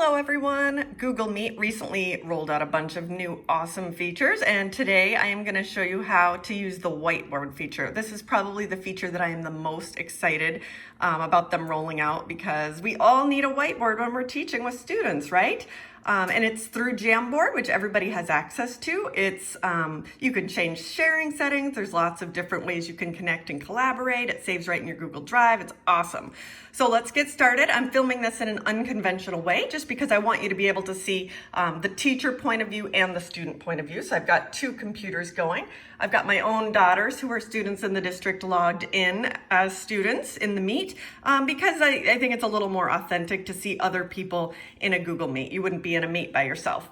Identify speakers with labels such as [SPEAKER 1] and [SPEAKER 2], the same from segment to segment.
[SPEAKER 1] Hello everyone! Google Meet recently rolled out a bunch of new awesome features, and today I am going to show you how to use the whiteboard feature. This is probably the feature that I am the most excited about them rolling out, because we all need a whiteboard when we're teaching with students, right? And it's through Jamboard, which everybody has access to. It's you can change sharing settings. There's lots of different ways you can connect and collaborate. It saves right in your Google Drive. It's awesome. So let's get started. I'm filming this in an unconventional way just because I want you to be able to see the teacher point of view and the student point of view. So I've got two computers going. I've got my own daughters who are students in the district logged in as students in the Meet because I think it's a little more authentic to see other people in a Google Meet. You wouldn't be in a Meet by yourself.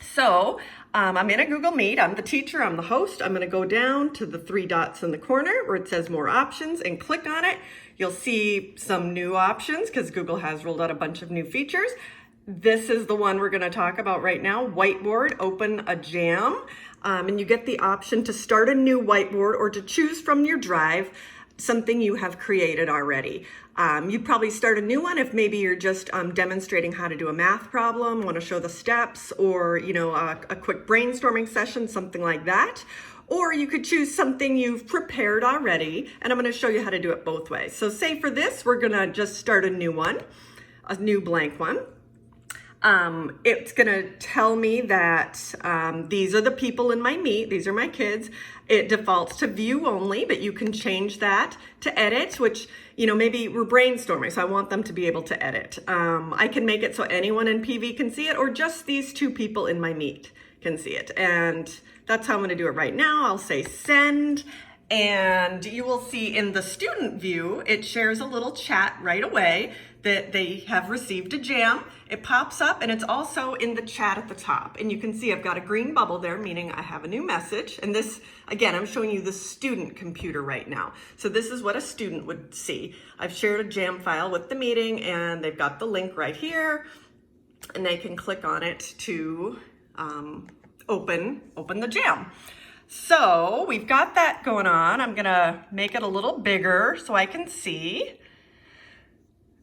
[SPEAKER 1] So I'm in a Google Meet. I'm the teacher, I'm the host. I'm gonna go down to the three dots in the corner where it says more options and click on it. You'll see some new options because Google has rolled out a bunch of new features. This is the one we're gonna talk about right now, Whiteboard, open a jam. And you get the option to start a new whiteboard or to choose from your drive something you have created already. You'd probably start a new one if maybe you're just demonstrating how to do a math problem, want to show the steps, or a quick brainstorming session, something like that. Or you could choose something you've prepared already, and I'm going to show you how to do it both ways. So say for this, we're going to just start a new one, a new blank one. It's going to tell me that these are the people in my Meet. These are my kids. It defaults to view only, but you can change that to edit, which, maybe we're brainstorming, so I want them to be able to edit. I can make it so anyone in PV can see it, or just these two people in my Meet can see it. And that's how I'm going to do it right now. I'll say send. And you will see in the student view, it shares a little chat right away that they have received a jam. It pops up and it's also in the chat at the top. And you can see I've got a green bubble there, meaning I have a new message. And this, again, I'm showing you the student computer right now. So this is what a student would see. I've shared a jam file with the meeting and they've got the link right here. And they can click on it to open the jam. So we've got that going on. I'm gonna make it a little bigger so I can see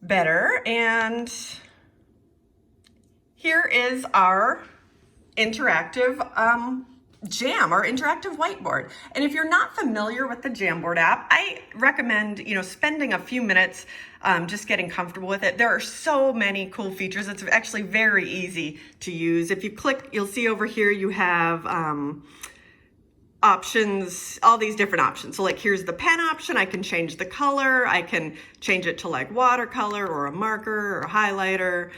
[SPEAKER 1] better. And here is our interactive jam, our interactive whiteboard. And if you're not familiar with the Jamboard app, I recommend, spending a few minutes just getting comfortable with it. There are so many cool features. It's actually very easy to use. If you click, you'll see over here you have options, all these different options. So like here's the pen option. I can change the color. I can change it to like watercolor or a marker or a highlighter.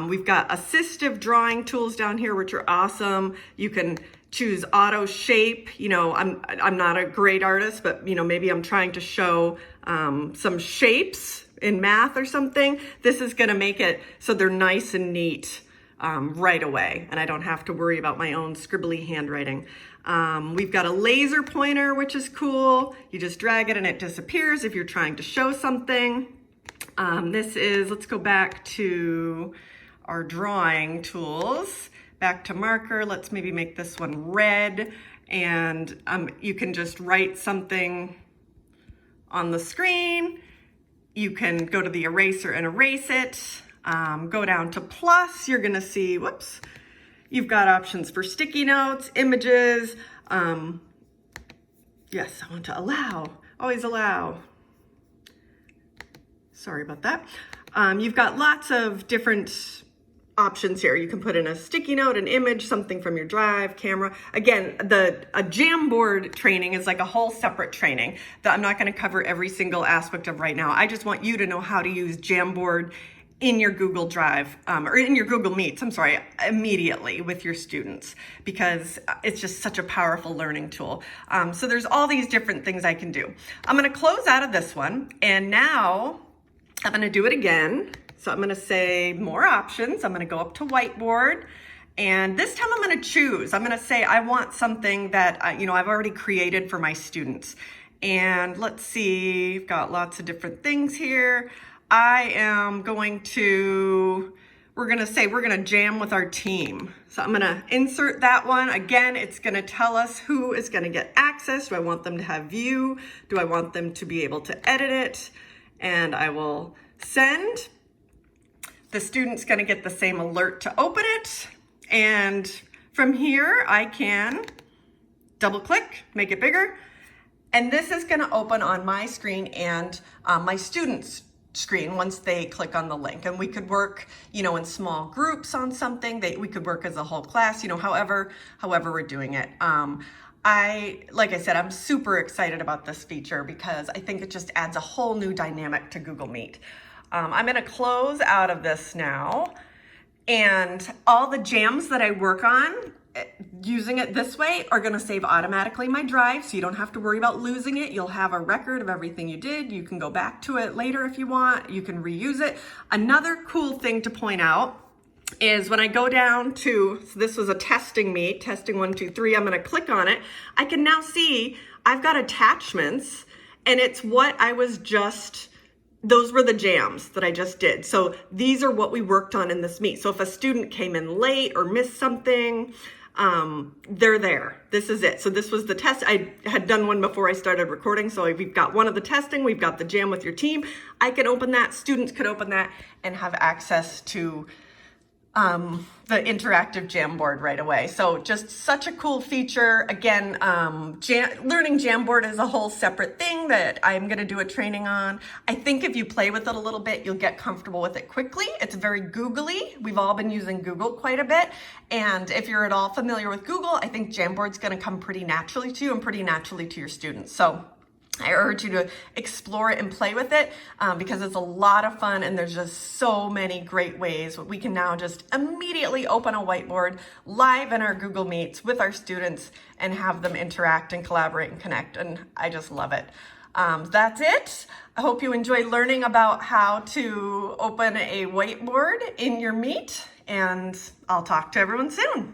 [SPEAKER 1] We've got assistive drawing tools down here, which are awesome. You can choose auto shape. I'm not a great artist, but maybe I'm trying to show some shapes in math or something. This is going to make it so they're nice and neat right away, and I don't have to worry about my own scribbly handwriting. We've got a laser pointer, which is cool. You just drag it and it disappears if you're trying to show something. Let's go back to our drawing tools, back to marker. Let's maybe make this one red, and you can just write something on the screen. You can go to the eraser and erase it. Go down to plus, you're gonna see, whoops, you've got options for sticky notes, images. Yes, I want to allow, always allow. Sorry about that. You've got lots of different options here. You can put in a sticky note, an image, something from your drive, camera. Again, a Jamboard training is like a whole separate training that I'm not gonna cover every single aspect of right now. I just want you to know how to use Jamboard in your Google Drive, or in your Google Meets, immediately with your students, because it's just such a powerful learning tool. So there's all these different things I can do. I'm gonna close out of this one, and now I'm gonna do it again. So I'm gonna say more options. I'm gonna go up to Whiteboard, and this time I'm gonna choose. I'm gonna say I want something that I've already created for my students. And let's see, I've got lots of different things here. we're gonna jam with our team. So I'm gonna insert that one. Again, it's gonna tell us who is gonna get access. Do I want them to have view? Do I want them to be able to edit it? And I will send. The student's going to get the same alert to open it. And from here, I can double click, make it bigger. And this is going to open on my screen and my students' screen once they click on the link. And we could work, in small groups on something. We could work as a whole class, however we're doing it. Like I said, I'm super excited about this feature because I think it just adds a whole new dynamic to Google Meet. I'm going to close out of this now, and all the jams that I work on using it this way are going to save automatically in my drive, so you don't have to worry about losing it. You'll have a record of everything you did. You can go back to it later if you want. You can reuse it. Another cool thing to point out is when I go down to, so this was a testing meet, testing 1, 2, 3, I'm going to click on it. I can now see I've got attachments, and it's what I was just, those were the jams that I just did. So these are what we worked on in this meet. So if a student came in late or missed something, they're there. This is it. So this was the test. I had done one before I started recording. So we've got one of the testing, we've got the jam with your team. I can open that, students could open that and have access to the interactive Jamboard right away. So just such a cool feature. Again, learning Jamboard is a whole separate thing that I'm going to do a training on. I think if you play with it a little bit, you'll get comfortable with it quickly. It's very googly. We've all been using Google quite a bit. And if you're at all familiar with Google, I think Jamboard's going to come pretty naturally to you and pretty naturally to your students. So I urge you to explore it and play with it because it's a lot of fun, and there's just so many great ways. We can now just immediately open a whiteboard live in our Google Meets with our students and have them interact and collaborate and connect, and I just love it. That's it. I hope you enjoy learning about how to open a whiteboard in your Meet, and I'll talk to everyone soon.